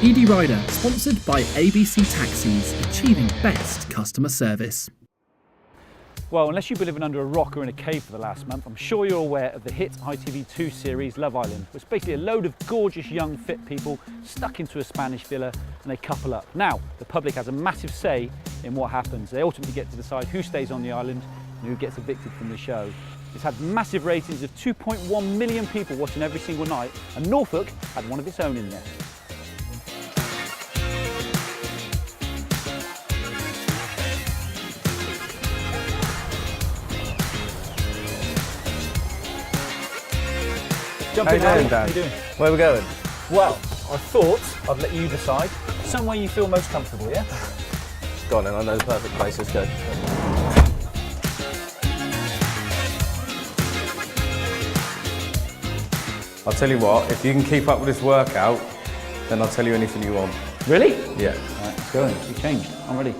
Eadie Rider, sponsored by ABC Taxis, achieving best customer service. Well, unless you've been living under a rock or in a cave for the last month, I'm sure you're aware of the hit ITV2 series Love Island. It's basically a load of gorgeous young fit people stuck into a Spanish villa and they couple up. Now, the public has a massive say in what happens. They ultimately get to decide who stays on the island and who gets evicted from the show. It's had massive ratings of 2.1 million people watching every single night, and Norfolk had one of its own in there. Jump in, How you doing, How Dan? you doing? Where are we going? Well, I thought I'd let you decide. Somewhere you feel most comfortable, yeah? Go on then, I know the perfect place, let's go. I'll tell you what, if you can keep up with this workout, then I'll tell you anything you want. Really? Yeah. All right, let's go in. You changed. I'm ready.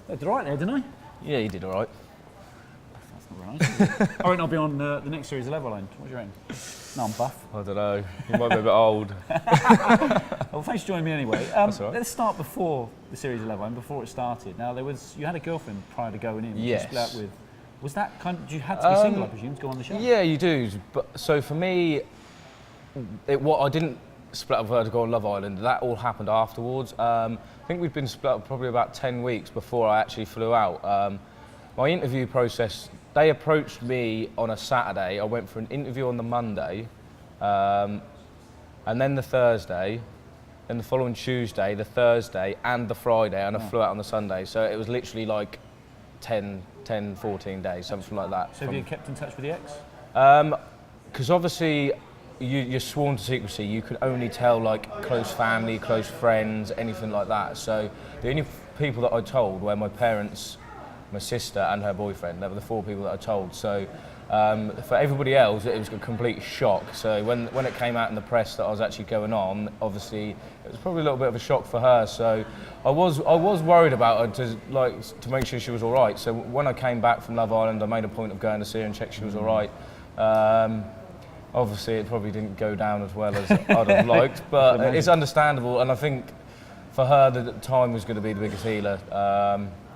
I did all right there, didn't I? Yeah, you did all right. That's not very nice, is it? I reckon I'll be on the next series of Love Island. What do you reckon? No, I'm buff. I don't know, you might be a bit old. Well, thanks for joining me anyway. That's all right. Let's start before the series of Love Island, before it started. Now, you had a girlfriend prior to going in, which Yes. you split up with. Was that you had to be single, I presume, to go on the show? Yeah, you do. But so for me, I didn't split up with her to go on Love Island. That all happened afterwards. I think we'd been split up probably about 10 weeks before I actually flew out. My interview process, they approached me on a Saturday. I went for an interview on the Monday, and then the Thursday, then the following Tuesday, the Thursday, and the Friday, and I flew out on the Sunday. So it was literally like 10, 14 days, something like that. So have you kept in touch with the ex? Because obviously you're sworn to secrecy. You could only tell like close family, close friends, anything like that. So the only people that I told were my parents, my sister and her boyfriend. They were the 4 people that I told. So for everybody else, it was a complete shock. So when it came out in the press that I was actually going on, obviously it was probably a little bit of a shock for her. So I was worried about her to make sure she was all right. So when I came back from Love Island, I made a point of going to see her and check she was all right. Obviously, it probably didn't go down as well as I'd have liked, but it's understandable. And I think for her, the time was going to be the biggest healer.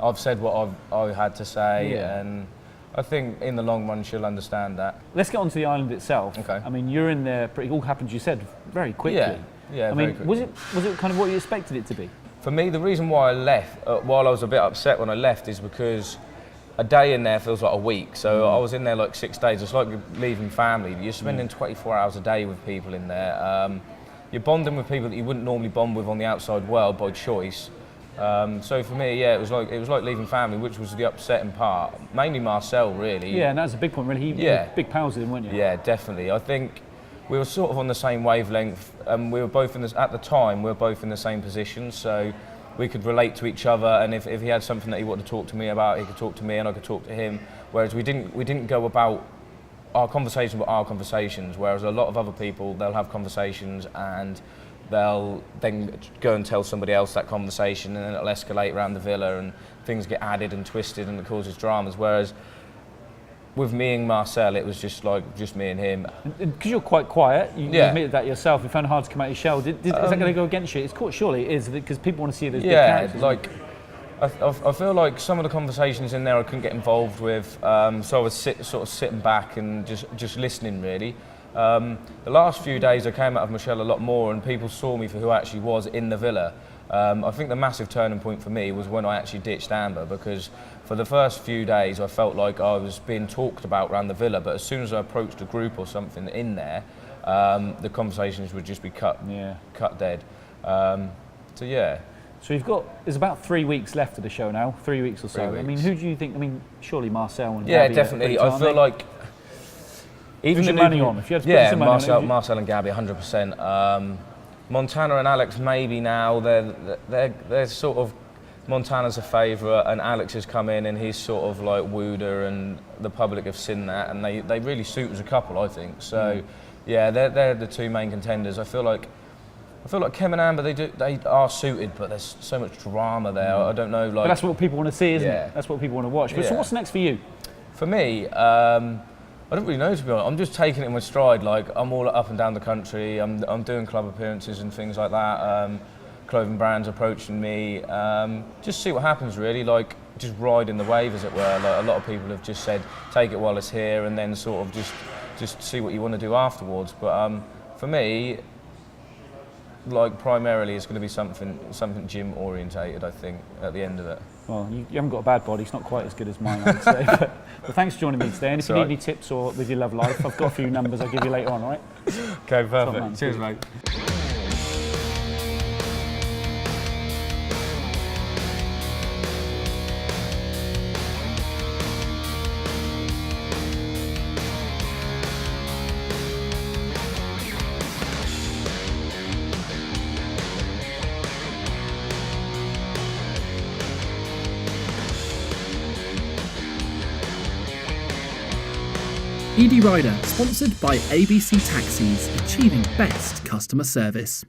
I've said what I had to say, and I think in the long run she'll understand that. Let's get onto the island itself. Okay. I mean, you're in there. It all happened, you said, very quickly. Yeah. I mean, was it kind of what you expected it to be? For me, the reason why I left, while I was a bit upset when I left, is because a day in there feels like a week. So I was in there like 6 days. It's like leaving family. You're spending 24 hours a day with people in there. You're bonding with people that you wouldn't normally bond with on the outside world by choice. So for me, yeah, it was like leaving family, which was the upsetting part. Mainly Marcel, really. Yeah, and that was a big point, really. You were big pals with him, weren't you? Yeah, definitely. I think we were sort of on the same wavelength. We were both at the time, we were both in the same position. So we could relate to each other, and if he had something that he wanted to talk to me about, he could talk to me and I could talk to him. Whereas we didn't go about our conversations with our conversations, whereas a lot of other people, they'll have conversations and they'll then go and tell somebody else that conversation, and then it'll escalate around the villa and things get added and twisted and it causes dramas. Whereas with me and Marcel, it was just me and him. Because you're quite quiet, you admitted that yourself. You found it hard to come out of your shell. Is that going to go against you? Surely it is, because people want to see you as big characters. Like I feel like some of the conversations in there I couldn't get involved with, so I was sort of sitting back and just listening, really. The last few days I came out of Michelle a lot more, and people saw me for who I actually was in the villa. I think the massive turning point for me was when I actually ditched Amber, because for the first few days I felt like I was being talked about around the villa, but as soon as I approached a group or something in there, the conversations would just be cut dead. So yeah. So there's about 3 weeks left of the show now, 3 weeks or so. 3 weeks. I mean, who do you think, surely Marcel and Yeah, Gabby definitely. are I feel like Who's your the money new- on? If you had to put some money on it, Marcel and Gabby, 100%. Montana and Alex maybe now. They're sort of, Montana's a favourite, and Alex has come in and he's sort of like wooed her, and the public have seen that, and they really suit as a couple, I think. So, yeah, they're the two main contenders. I feel like Kim and Amber, they are suited, but there's so much drama there. I don't know, like. But that's what people want to see, isn't it? That's what people want to watch. But so what's next for you? For me, I don't really know, to be honest. I'm just taking it in my stride. Like, I'm all up and down the country. I'm doing club appearances and things like that. Clothing brands approaching me. Just see what happens, really. Like, just riding the wave, as it were. Like, a lot of people have just said, take it while it's here, and then sort of just see what you want to do afterwards. But for me, like, primarily it's going to be something gym orientated, I think, at the end of it. Well, you haven't got a bad body. It's not quite as good as mine, I'd say. But thanks for joining me today. And if you need any tips or with your love life, I've got a few numbers I'll give you later on, all right? Okay, perfect. Cheers, mate. Eadie Rider, sponsored by ABC Taxis, achieving best customer service.